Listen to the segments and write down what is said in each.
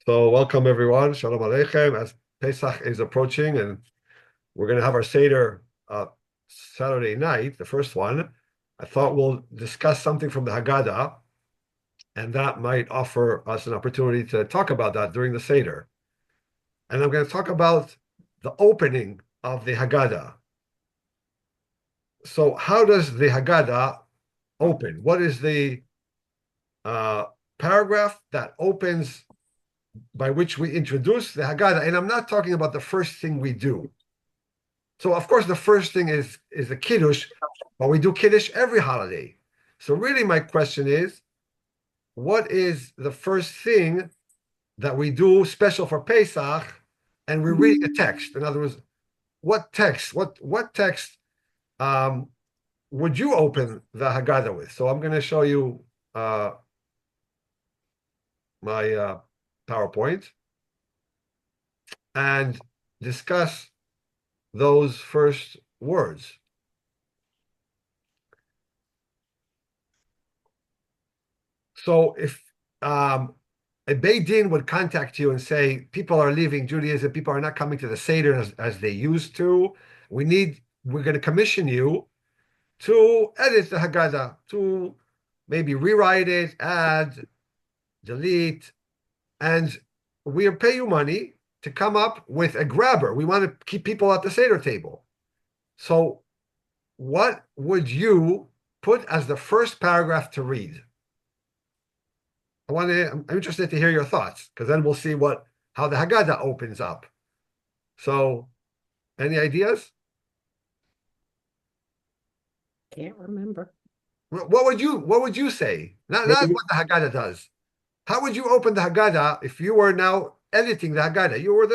So welcome everyone. Shalom Aleichem. As Pesach is approaching, and we're going to have our Seder Saturday night, the first one. I thought we'll discuss something from the Haggadah, and that might offer us an opportunity to talk about that during the Seder. And I'm going to talk about the opening of the Haggadah. So, how does the Haggadah open? What is the uh, paragraph that opens by which we introduce the Haggadah? And I'm not talking about the first thing we do. So of course the first thing is the Kiddush, but we do Kiddush every holiday. So really my question is, what is the first thing that we do special for Pesach, and we're reading a text? In other words, what text, what text would you open the Haggadah with? So I'm going to show you my PowerPoint and discuss those first words. So if a Beit Din would contact you and say, people are leaving Judaism, people are not coming to the Seder as they used to, we're going to commission you to edit the Haggadah, to maybe rewrite it, add, delete, and we'll pay you money to come up with a grabber. We want to keep people at the Seder table. So what would you put as the first paragraph to read? I'm interested to hear your thoughts, because then we'll see how the Haggadah opens up. So, any ideas? Can't remember. What would you say? Not what the Haggadah does. How would you open the Haggadah if you were now editing the Haggadah? You were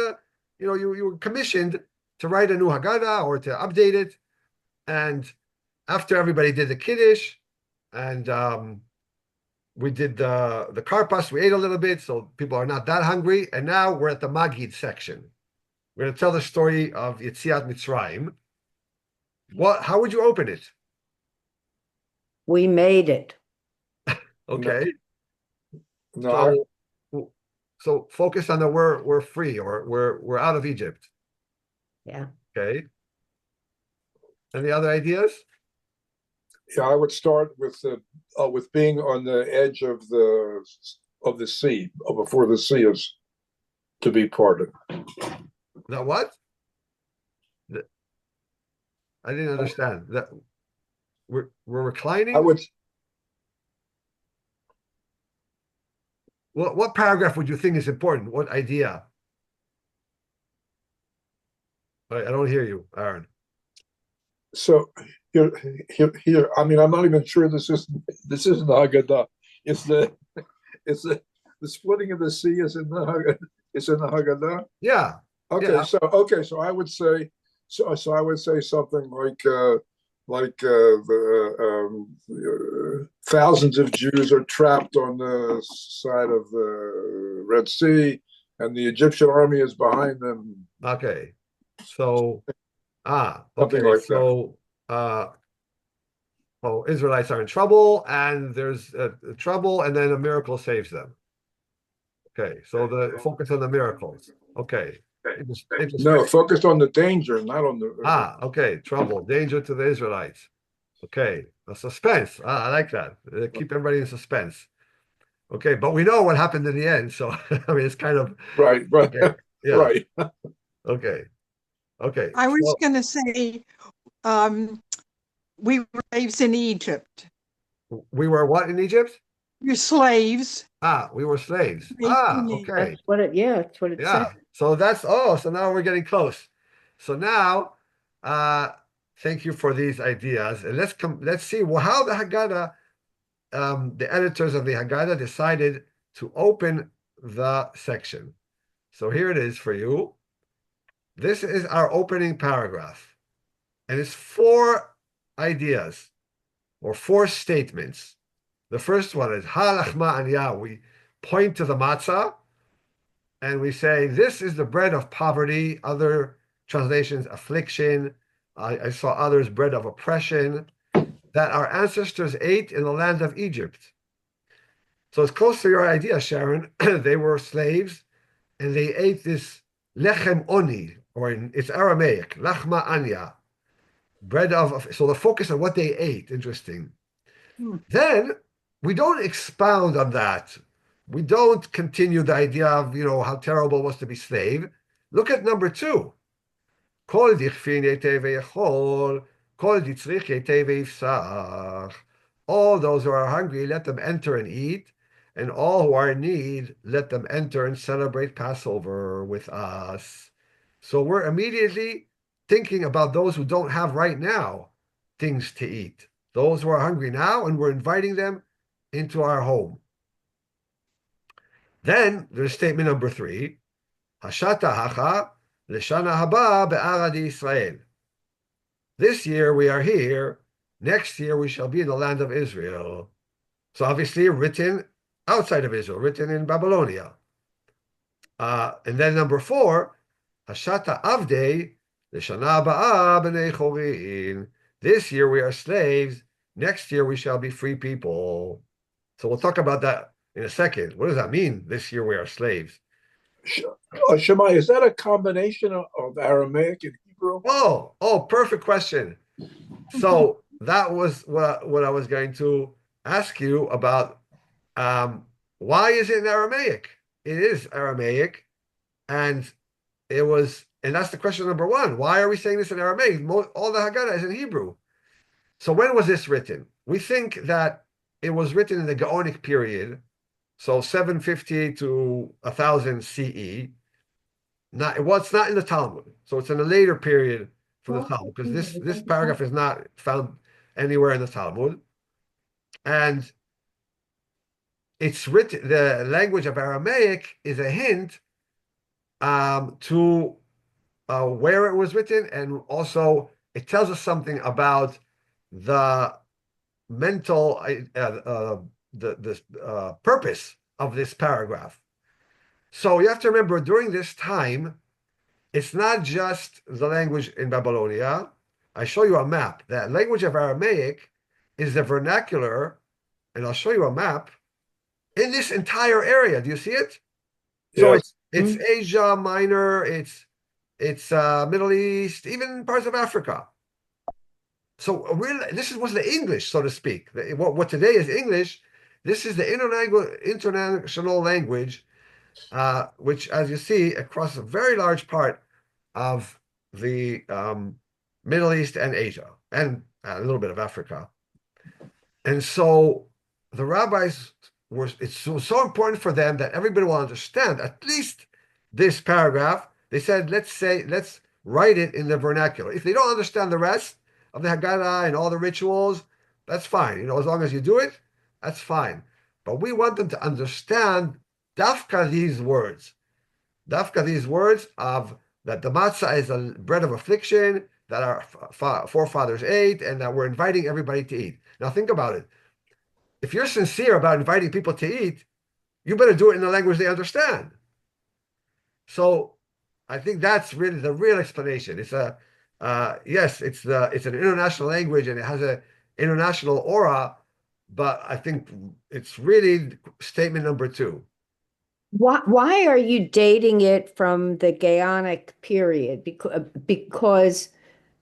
you were commissioned to write a new Haggadah or to update it, and after everybody did the Kiddush, and we did the karpas, we ate a little bit, so people are not that hungry. And now we're at the Magid section. We're going to tell the story of Yetziat Mitzrayim. How would you open it? We made it. Okay. No. So focus on the we're free, or we're out of Egypt. Yeah. Okay. Any other ideas? Yeah, I would start with being on the edge of the sea, before the sea is to be parted. Now what? I didn't understand that. We're reclining. I would. What paragraph would you think is important? What idea? I don't hear you, Aaron. So here. I mean, I'm not even sure this isn't the Haggadah. It's the splitting of the sea is in the Haggadah. Yeah. Okay. Yeah. So I would say I would say something like thousands of Jews are trapped on the side of the Red Sea, and the Egyptian army is behind them. Okay. So, okay. Something like so, Israelites are in trouble, and there's trouble, and then a miracle saves them. Okay. So the focus on the miracles. Okay. No, focused on the danger, not on the. Okay. Trouble, danger to the Israelites. Okay. A suspense. I like that. Keep everybody in suspense. Okay, but we know what happened in the end, so I mean it's kind of right. Okay. Yeah. Right. Okay. I was going to say, we were slaves in Egypt. We were what in Egypt? You're slaves. We were slaves. Okay. That's what it said. So so now we're getting close. So now, thank you for these ideas. And let's see how the Haggadah, the editors of the Haggadah decided to open the section. So here it is for you. This is our opening paragraph. And it's 4 ideas or 4 statements. The first one is halachma aniyah. We point to the matzah and we say, this is the bread of poverty. Other translations, affliction. I saw others, bread of oppression, that our ancestors ate in the land of Egypt. So it's close to your idea, Sharon. They were slaves. and they ate this lechem oni, or it's Aramaic, lachma anya, bread of. So the focus on what they ate, interesting. Then we don't expound on that. We don't continue the idea of, how terrible it was to be slave. Look at number 2. Kol dichfin yetei v'yechol, kol ditzrich yetei v'yifsach. All those who are hungry, let them enter and eat, and all who are in need, let them enter and celebrate Passover with us. So we're immediately thinking about those who don't have right now things to eat. Those who are hungry now, and we're inviting them into our home. Then there's statement number 3. Hashata hacha l'shana haba be'arad Yisrael. This year we are here. Next year we shall be in the land of Israel. So obviously written outside of Israel, written in Babylonia. And then number 4, Hashata avdei l'shana ba'a b'nei chorin. This year we are slaves. Next year we shall be free people. So we'll talk about that in a second. What does that mean? This year we are slaves. Shammai, is that a combination of Aramaic and Hebrew? Oh, perfect question. So that was what I was going to ask you about. Why is it in Aramaic? It is Aramaic, and that's the question number 1. Why are we saying this in Aramaic? All the Haggadah is in Hebrew. So when was this written? We think that it was written in the Gaonic period, so 750 to 1000 CE. It's not in the Talmud, so it's in a later period from the Talmud, because this paragraph is not found anywhere in the Talmud, and it's written. The language of Aramaic is a hint to where it was written, and also it tells us something about the mental the purpose of this paragraph. So you have to remember, during this time, it's not just the language in Babylonia. I show you a map. That language of Aramaic is the vernacular, and I'll show you a map in this entire area. Do you see it? So it's Asia Minor, it's Middle East, even parts of Africa. So really, this was the English, so to speak. What today is English, this is the international language, which, as you see, across a very large part of the Middle East and Asia, and a little bit of Africa. And so the rabbis it's so important for them that everybody will understand at least this paragraph. They said, let's write it in the vernacular. If they don't understand the rest of the Haggadah and all the rituals, that's fine. As long as you do it, that's fine. But we want them to understand dafka these words of that the matzah is a bread of affliction that our forefathers ate, and that we're inviting everybody to eat. Now think about it. If you're sincere about inviting people to eat, you better do it in the language they understand. So I think that's really the real explanation. It's it's an international language, and it has an international aura, but I think it's really statement number 2. Why are you dating it from the Gaonic period? Because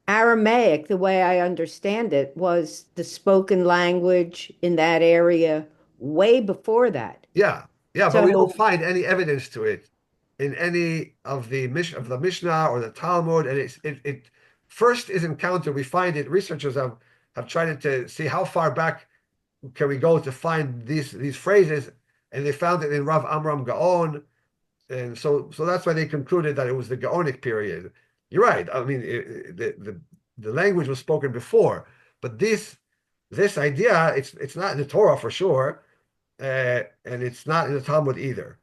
Aramaic, the way I understand it, was the spoken language in that area way before that. Yeah, but we don't find any evidence to it in any of the Mishnah or the Talmud, and it first is encountered. We find it. Researchers have tried to see how far back can we go to find these phrases, and they found it in Rav Amram Gaon, and so that's why they concluded that it was the Gaonic period. You're right. I mean, the language was spoken before, but this idea, it's not in the Torah for sure, and it's not in the Talmud either.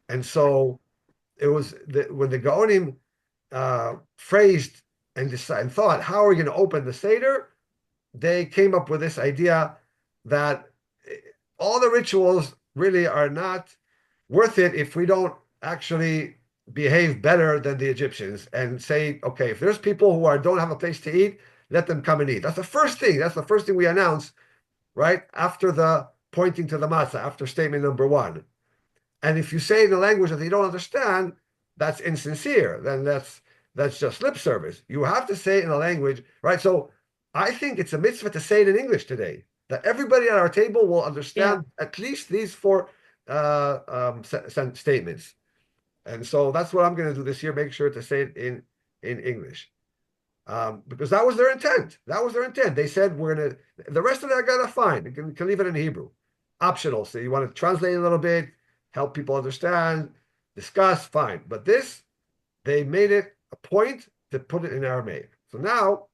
And so it was when the Gaonim phrased and decided and thought, how are we going to open the Seder? They came up with this idea that all the rituals really are not worth it if we don't actually behave better than the Egyptians and say, okay, if there's people who don't have a place to eat, let them come and eat. That's the first thing. That's the first thing we announce, right? After the pointing to the matzah, after statement number 1. And if you say in a language that they don't understand, that's insincere. Then that's just lip service. You have to say it in a language, right? So I think it's a mitzvah to say it in English today, that everybody at our table will understand at least these four statements. And so that's what I'm going to do this year. Make sure to say it in English. Because that was their intent. That was their intent. They said we're gonna. The rest of that Haggadah, fine. You can leave it in Hebrew, optional. So you want to translate a little bit, help people understand, discuss, fine. But this, they made it a point to put it in Aramaic. So now,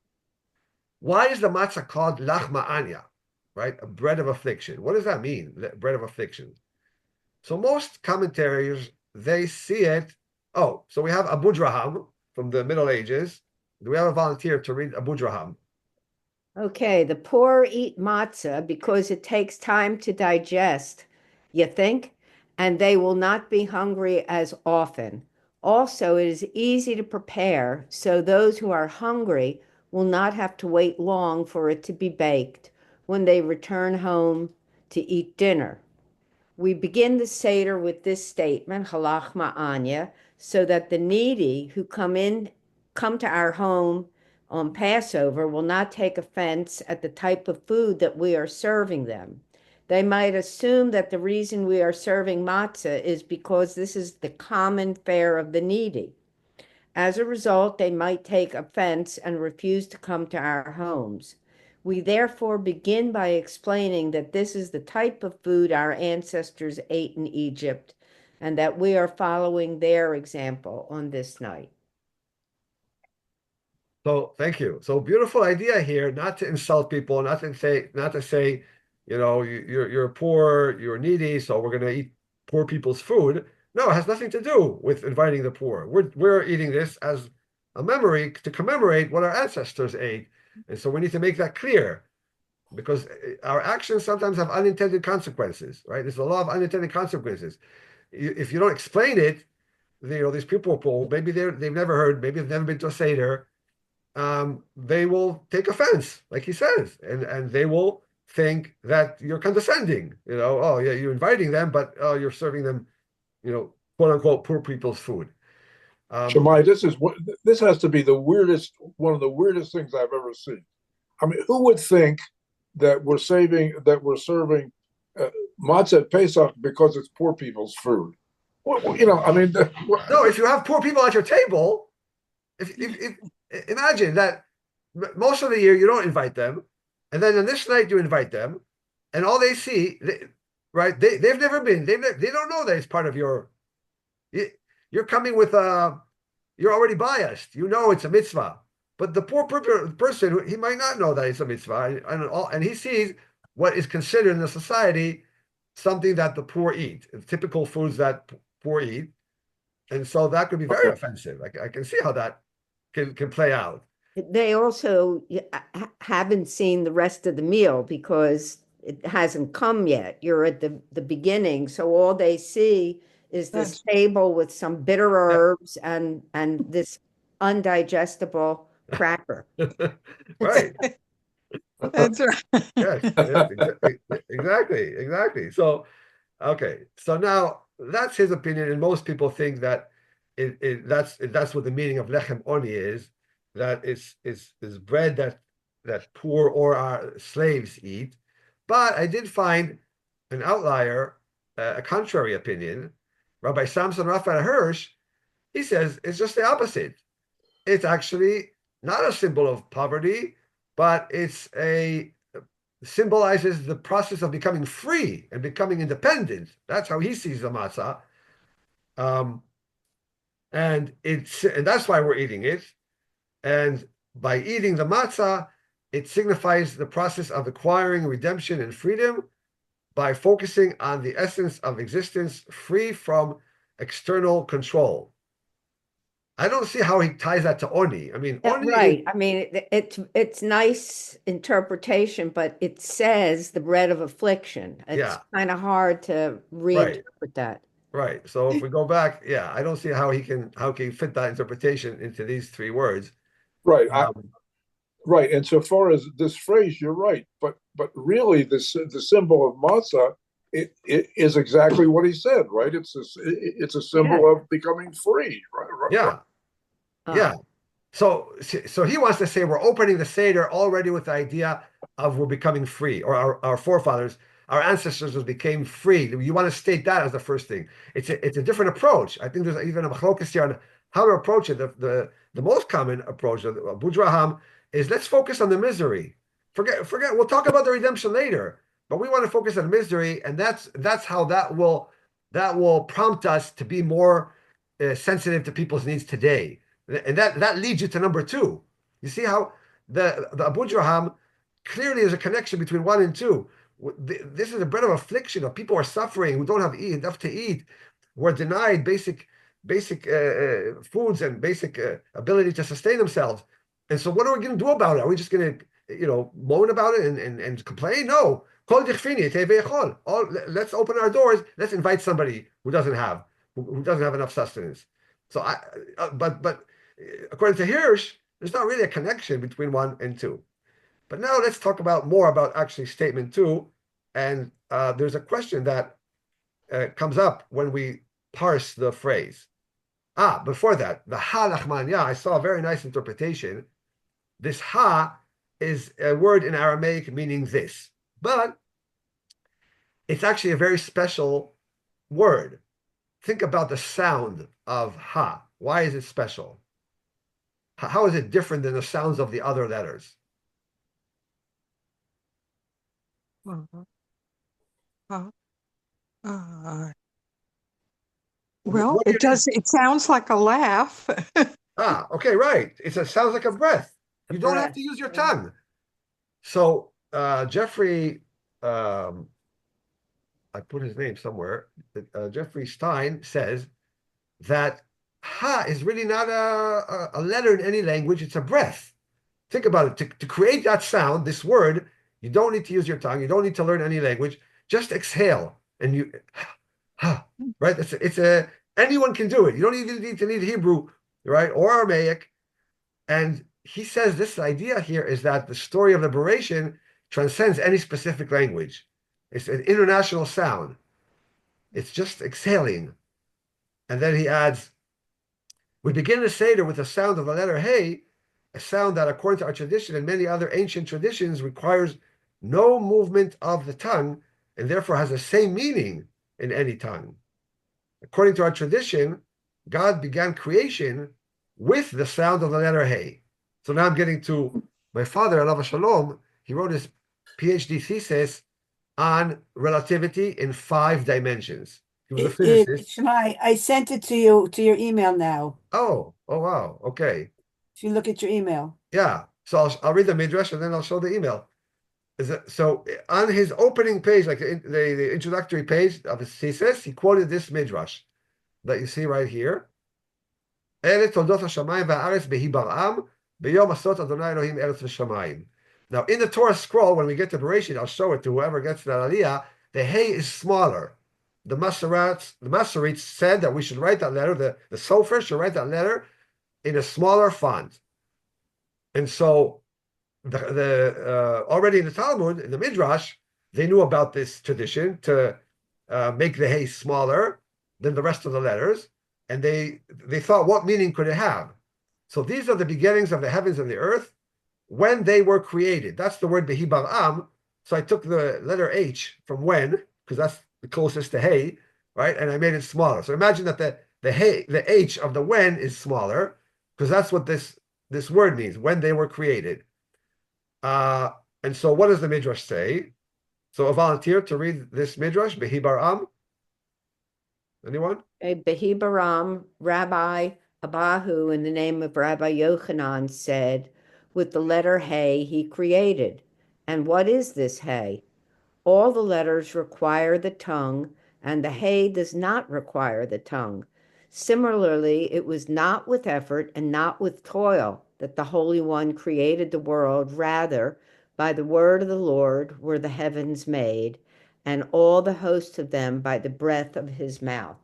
why is the matzah called lachma anya, right? A bread of affliction. What does that mean? Bread of affliction. So most commentaries they see it. Oh, so we have Abu Draham from the Middle Ages. Do we have a volunteer to read Abu Draham? Okay, the poor eat matzah because it takes time to digest, you think, and they will not be hungry as often. Also, it is easy to prepare, so those who are hungry will not have to wait long for it to be baked when they return home to eat dinner. We begin the Seder with this statement, Halach Ma'anya, so that the needy who come to our home on Passover will not take offense at the type of food that we are serving them. They might assume that the reason we are serving matzah is because this is the common fare of the needy. As a result, they might take offense and refuse to come to our homes. We therefore begin by explaining that this is the type of food our ancestors ate in Egypt and that we are following their example on this night. So thank you. So beautiful idea here, not to insult people, not to say, you're poor, you're needy, so we're going to eat poor people's food. No, it has nothing to do with inviting the poor. We're eating this as a memory to commemorate what our ancestors ate, and so we need to make that clear, because our actions sometimes have unintended consequences, right? There's a lot of unintended consequences. If you don't explain it, these people, maybe they've never heard, maybe they've never been to a seder. They will take offense, like he says, and they will think that you're condescending. Oh yeah, you're inviting them, but you're serving them, quote unquote, poor people's food. Shammai, this has to be one of the weirdest things I've ever seen. I mean, who would think that we're serving matzah at Pesach because it's poor people's food? Well, I mean, no, if you have poor people at your table, if imagine that most of the year you don't invite them, and then on this night you invite them, and all they see, right? They've never been. They don't know that it's part of your. You're coming with you're already biased. You know it's a mitzvah, but the poor person, he might not know that it's a mitzvah, and he sees what is considered in the society something that the poor eat, typical foods that poor eat, and so that could be very offensive. I can see how that can play out. They also haven't seen the rest of the meal because it hasn't come yet. You're at the beginning, so all they see is this table with some bitter herbs and this undigestible cracker. Right. That's right. Yes, exactly. So, okay. So now that's his opinion, and most people think that that's what the meaning of lechem oni is. That is bread that poor or our slaves eat. But I did find an outlier, a contrary opinion. Rabbi Samson Raphael Hirsch, he says it's just the opposite. It's actually not a symbol of poverty, but symbolizes the process of becoming free and becoming independent. That's how he sees the matzah. And that's why we're eating it. And by eating the matzah, it signifies the process of acquiring redemption and freedom by focusing on the essence of existence, free from external control. I don't see how he ties that to oni. I mean, oni right. I mean, it's nice interpretation, but it says the bread of affliction. It's kind of hard to reinterpret that. Right. So if we go back, I don't see how he can fit that interpretation into these three words. Right. Right. And so far as this phrase, you're right. But really, the symbol of matzah it is exactly what he said, right? It's a symbol of becoming free, right? Yeah, yeah. So he wants to say we're opening the Seder already with the idea of we're becoming free, or our forefathers, our ancestors became free. You want to state that as the first thing. It's a different approach. I think there's even a machlokas here on how to approach it. The most common approach of Abu Draham is let's focus on the misery. Forget. We'll talk about the redemption later, but we want to focus on misery, and that's how that will prompt us to be more sensitive to people's needs today. And that leads you to number two. You see how the Abu Draham clearly is a connection between one and two. This is a bread of affliction of people who are suffering, who don't have enough to eat, who are denied basic foods and basic ability to sustain themselves. And so, what are we going to do about it? Are we just going to, moan about it and complain? No. Let's open our doors. Let's invite somebody who doesn't have enough sustenance. So but according to Hirsch, there's not really a connection between one and two. But now let's talk more about actually statement two. And there's a question that comes up when we parse the phrase. Before that, the ha lachmanya, I saw a very nice interpretation. This ha is a word in Aramaic meaning this, but it's actually a very special word. Think about the sound of ha. Why is it special? How is it different than the sounds of the other letters? Uh, uh, uh, well, What do it does. It sounds like a laugh. Okay, right. Sounds like a breath. You don't have breath. to use your tongue. So Jeffrey, I put his name somewhere. Jeffrey Stein says that ha is really not a letter in any language. It's a breath. Think about it. To create that sound, this word, you don't need to use your tongue. You don't need to learn any language. Just exhale, and you, right? Anyone can do it. You don't even need to need Hebrew, right, or Aramaic. And he says this idea here is that the story of liberation transcends any specific language. It's an international sound. It's just exhaling. And then he adds, we begin the Seder with the sound of the letter Hey, a sound that, according to our tradition and many other ancient traditions, requires no movement of the tongue and therefore has the same meaning in any tongue. According to our tradition, God began creation with the sound of the letter Hey. So now I'm getting to my father, Alav Shalom. He wrote his PhD thesis on relativity in 5 dimensions. He was a physicist. Shmai, I sent it to you to your email now. Oh, wow. Okay. If you look at your email. Yeah. So I'll read the midrash and then I'll show the email. So on his opening page, like the introductory page of his thesis, he quoted this midrash that you see right here. Now, in the Torah scroll, when we get to Bereshit, I'll show it to whoever gets that aliyah. The Hey is smaller. The Masoretes said that we should write that letter. The Sofer should write that letter in a smaller font. And so, already in the Talmud, in the Midrash, they knew about this tradition to make the Hey smaller than the rest of the letters, and they thought, what meaning could it have? So these are the beginnings of the heavens and the earth when they were created. That's the word Behi Bar'am. So I took the letter H from when, because that's the closest to Hey, right? And I made it smaller. So imagine that the H of the when is smaller, because that's what this word means, when they were created. And so what does the Midrash say? So a volunteer to read this Midrash, Behi Bar'am? Anyone? Behi Baram, Rabbi Abahu, in the name of Rabbi Yochanan, said, with the letter Hey he created. And what is this Hey? All the letters require the tongue, and the Hey does not require the tongue. Similarly, it was not with effort and not with toil that the Holy One created the world. Rather, by the word of the Lord were the heavens made, and all the hosts of them by the breath of his mouth.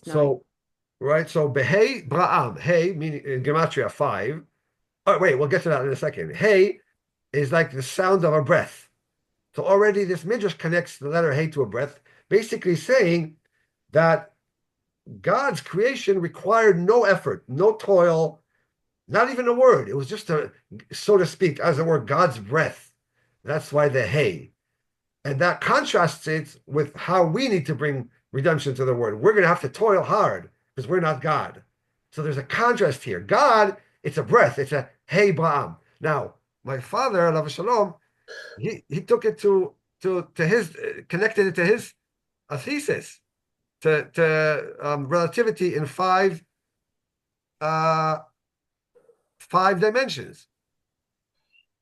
So, right, so Behei Bra'am, Hey, meaning in Gematria 5. Oh, wait, we'll get to that in a second. Hey is like the sound of a breath. So already this midrash connects the letter Hey to a breath, basically saying that God's creation required no effort, no toil, not even a word. It was just a, so to speak, as it were, God's breath. That's why the Hey. And that contrasts it with how we need to bring redemption to the world. We're going to have to toil hard because we're not God. So there's a contrast here. God, it's a breath. It's a Hey Ba'am. Now, my father, alav shalom, he took it to his connected it to his thesis to relativity in uh, five dimensions.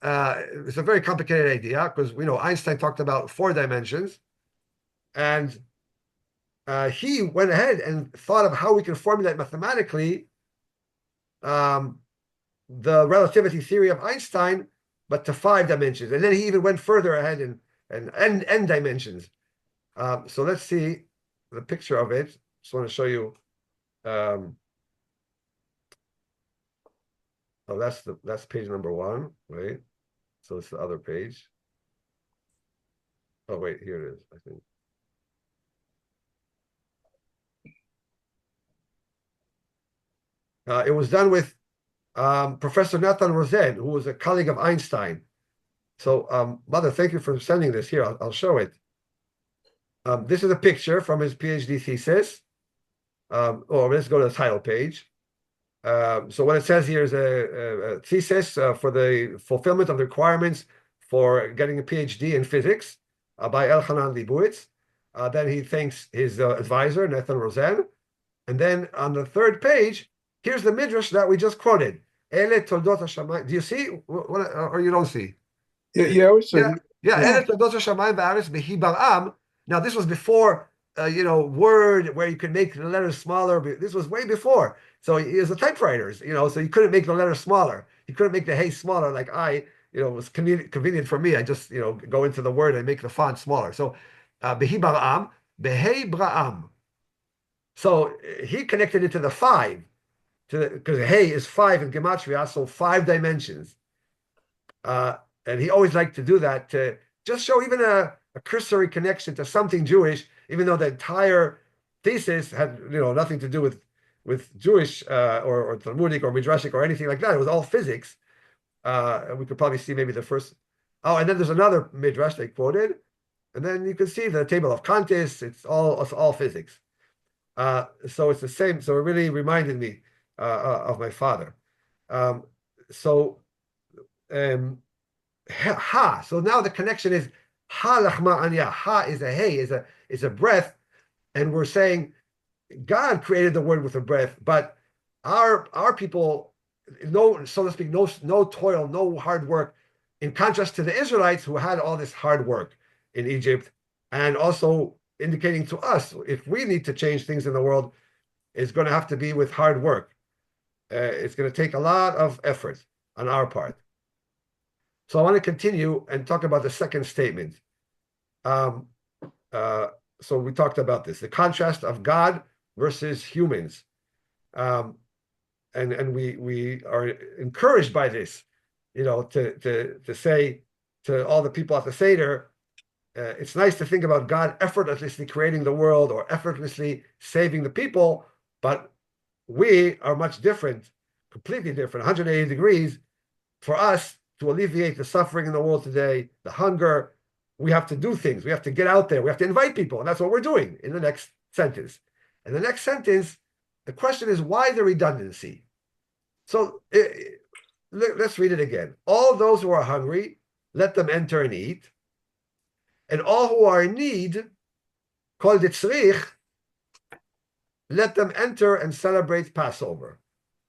It's a very complicated idea because we know Einstein talked about 4 dimensions, and he went ahead and thought of how we can formulate mathematically um, the relativity theory of Einstein, but to 5 dimensions. And then he even went further ahead and n dimensions. So let's see the picture of it. Just want to show you. Oh, that's page number 1. Wait. So it's the other page. Oh, wait, here it is, I think. It was done with Professor Nathan Rosen, who was a colleague of Einstein. So, Mother, thank you for sending this here. I'll show it. This is a picture from his PhD thesis. Or let's go to the title page. So what it says here is a thesis for the fulfillment of the requirements for getting a PhD in physics by Elchanan Leibowitz. Then he thanks his advisor, Nathan Rosen. And then on the 3rd page, here's the midrash that we just quoted. Ele toldot hashamayim. Do you see? Or you don't see? Yeah, I was saying. Yeah. Yeah. Ele toldot hashamayim va'aretz behi bar'am. Now, this was before, Word, where you could make the letters smaller. This was way before. So he was a typewriters, so you couldn't make the letters smaller. You couldn't make the Hey smaller like it was convenient for me. I just, go into the Word and make the font smaller. So, behi bar'am, behei bra'am. So he connected it to the 5, because Hey is 5 in Gematria, so 5 dimensions. And he always liked to do that to just show even a cursory connection to something Jewish, even though the entire thesis had nothing to do with Jewish or Talmudic or Midrashic or anything like that. It was all physics. We could probably see maybe the first. Oh, and then there's another Midrash they quoted, and then you can see the table of contents. It's all physics. So it's the same. So it really reminded me of my father. So ha. So now the connection is ha lachma anya. Ha is a Hey, is a breath, and we're saying God created the word with a breath, but our people, no, so to speak, no toil, no hard work, in contrast to the Israelites who had all this hard work in Egypt, and also indicating to us if we need to change things in the world, it's going to have to be with hard work. It's going to take a lot of effort on our part. So I want to continue and talk about the second statement. So we talked about this, the contrast of God versus humans. And we are encouraged by this, to say to all the people at the Seder, it's nice to think about God effortlessly creating the world or effortlessly saving the people, but we are much different, completely different, 180 degrees. For us to alleviate the suffering in the world today, the hunger, we have to do things. We have to get out there. We have to invite people. And that's what we're doing in the next sentence. And the next sentence, the question is, why the redundancy? So let's read it again. All those who are hungry, let them enter and eat. And all who are in need, called it tzrich, let them enter and celebrate Passover.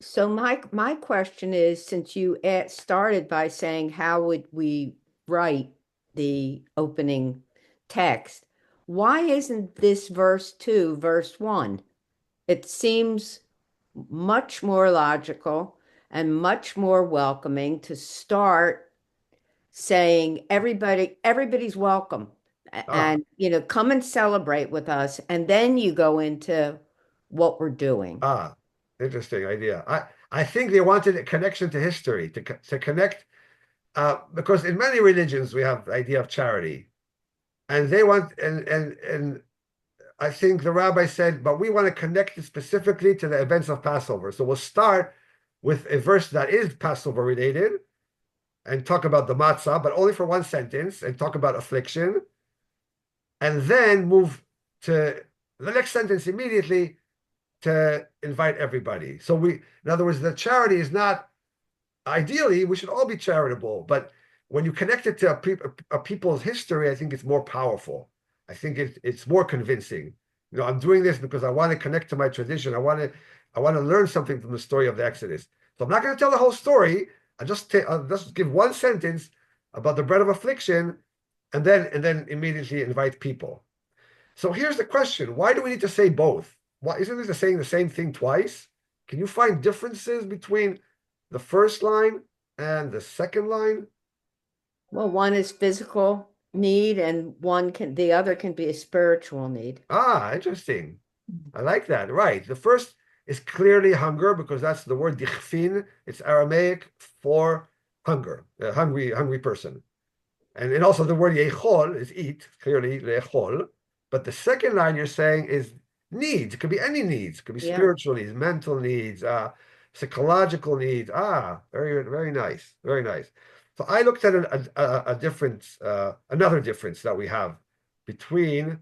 So my question is, since you started by saying how would we write the opening text, why isn't this verse 2, verse 1? It seems much more logical and much more welcoming to start saying everybody's welcome and come and celebrate with us, and then you go into what we're doing. Interesting idea. I think they wanted a connection to history, to connect, because in many religions we have the idea of charity. And they want, and I think the rabbi said, but we want to connect it specifically to the events of Passover. So we'll start with a verse that is Passover related and talk about the matzah, but only for one sentence, and talk about affliction, and then move to the next sentence immediately to invite everybody. So in other words, the charity is not, ideally, we should all be charitable, but when you connect it to a people's history, I think it's more powerful. I think it's more convincing. I'm doing this because I want to connect to my tradition. I want to learn something from the story of the Exodus. So I'm not going to tell the whole story. I'll just give one sentence about the bread of affliction, and then immediately invite people. So here's the question: why do we need to say both? Why isn't it saying the same thing twice? Can you find differences between the first line and the second line? Well, one is physical need and the other can be a spiritual need. Ah, interesting. I like that. Right. The first is clearly hunger because that's the word dichfin. It's Aramaic for hunger, a hungry person. And also the word yechol is eat, clearly lechol. But the second line you're saying is needs. It could be any needs. It could be Yeah. spiritual needs, mental needs, psychological needs. Very, very nice. Very nice. So I looked at a difference, another difference that we have between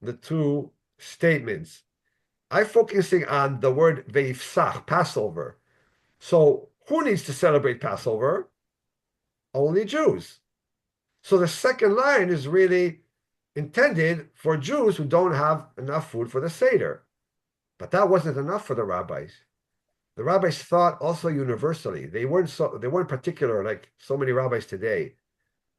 the two statements. I'm focusing on the word veifsach, Passover. So who needs to celebrate Passover? Only Jews. So the second line is really intended for Jews who don't have enough food for the Seder. But that wasn't enough for the rabbis. The rabbis thought also universally. They weren't particular like so many rabbis today.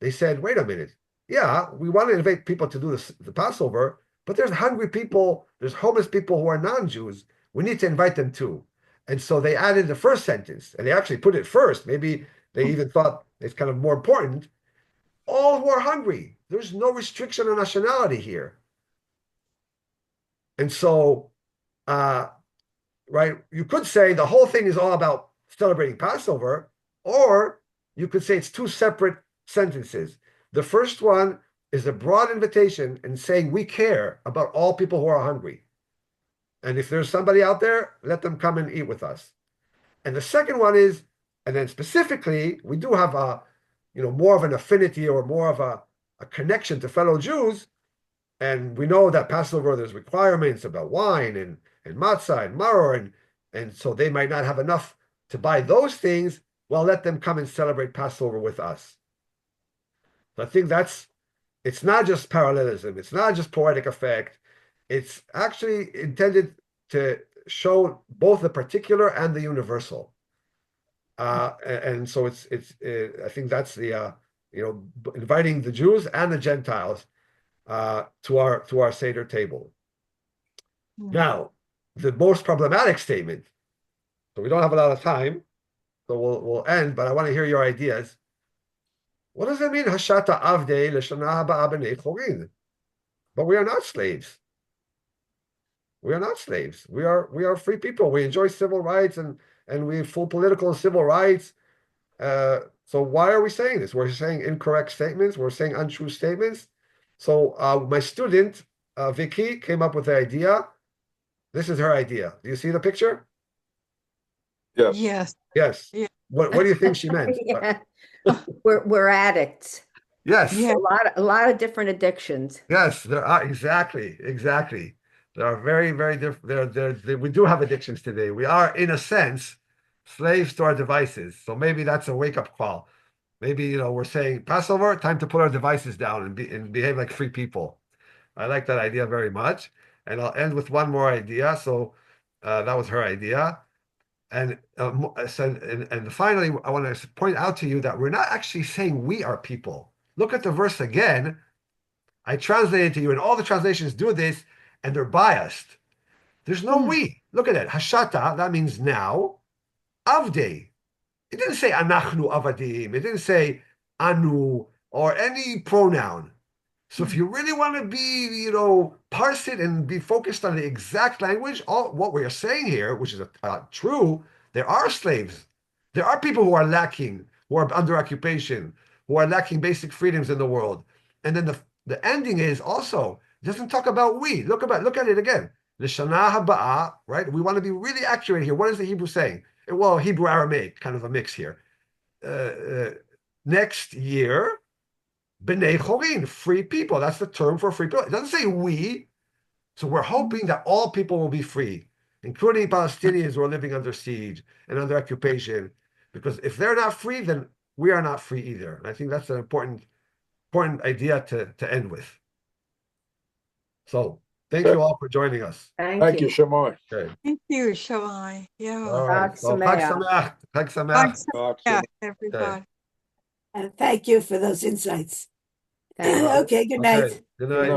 They said, wait a minute. Yeah, we want to invite people to do the Passover, but there's hungry people, there's homeless people who are non-Jews. We need to invite them too. And so they added the first sentence, and they actually put it first. Maybe they even thought it's kind of more important. All who are hungry. There's no restriction on nationality here. And so, right, you could say the whole thing is all about celebrating Passover, or you could say it's two separate sentences. The first one is a broad invitation and saying we care about all people who are hungry. And if there's somebody out there, let them come and eat with us. And the second one is, and then specifically, we do have more of an affinity or more of a connection to fellow Jews. And we know that Passover, there's requirements about wine and matzah and maror, and so they might not have enough to buy those things. Well, let them come and celebrate Passover with us. So I think it's not just parallelism. It's not just poetic effect. It's actually intended to show both the particular and the universal. And so I think that's the inviting the Jews and the Gentiles to our Seder table. Now, the most problematic statement. So we don't have a lot of time, so we'll end. But I want to hear your ideas. What does it mean, Hashata Avdei l'shana haba b'nei chorin? But we are not slaves. We are not slaves. We are free people. We enjoy civil rights and we have full political and civil rights. So why are we saying this? We're saying incorrect statements. We're saying untrue statements. So my student, Vicky, came up with the idea. This is her idea. Do you see the picture? Yes. Yes. Yes. Yeah. What do you think she meant? Yeah. We're addicts. Yes. Yeah. A lot of different addictions. Yes, there are exactly. There are very, very different. We do have addictions today. We are, in a sense, slaves to our devices. So maybe that's a wake-up call. Maybe we're saying Passover, time to put our devices down and behave like free people. I like that idea very much. And I'll end with one more idea. So that was her idea. And finally, I want to point out to you that we're not actually saying we are people. Look at the verse again. I translated to you, and all the translations do this, and they're biased. There's no we. Look at it. Hashata, that means now. Avdei. It didn't say anachnu avadim. It didn't say anu or any pronoun. So if you really want to be, parse it and be focused on the exact language, all what we're saying here, which is true, there are slaves. There are people who are lacking, who are under occupation, who are lacking basic freedoms in the world. And then the ending is also, it doesn't talk about we. Look at it again. L'shana haba'ah, right? We want to be really accurate here. What is the Hebrew saying? Well, Hebrew Aramaic, kind of a mix here. Next year, b'nei chorin, free people. That's the term for free people. It doesn't say we. So we're hoping that all people will be free, including Palestinians who are living under siege and under occupation. Because if they're not free, then we are not free either. And I think that's an important idea to end with. So thank you all for joining us. Thank you, Shemai. Okay. Thank you, Shalai. Yeah. All right. Chag So Chag Sameach. Sameach. Chag Sameach. Thanks, Okay. everybody. And thank you for those insights. Thank you. Okay, good Okay. night. Good Good night. night.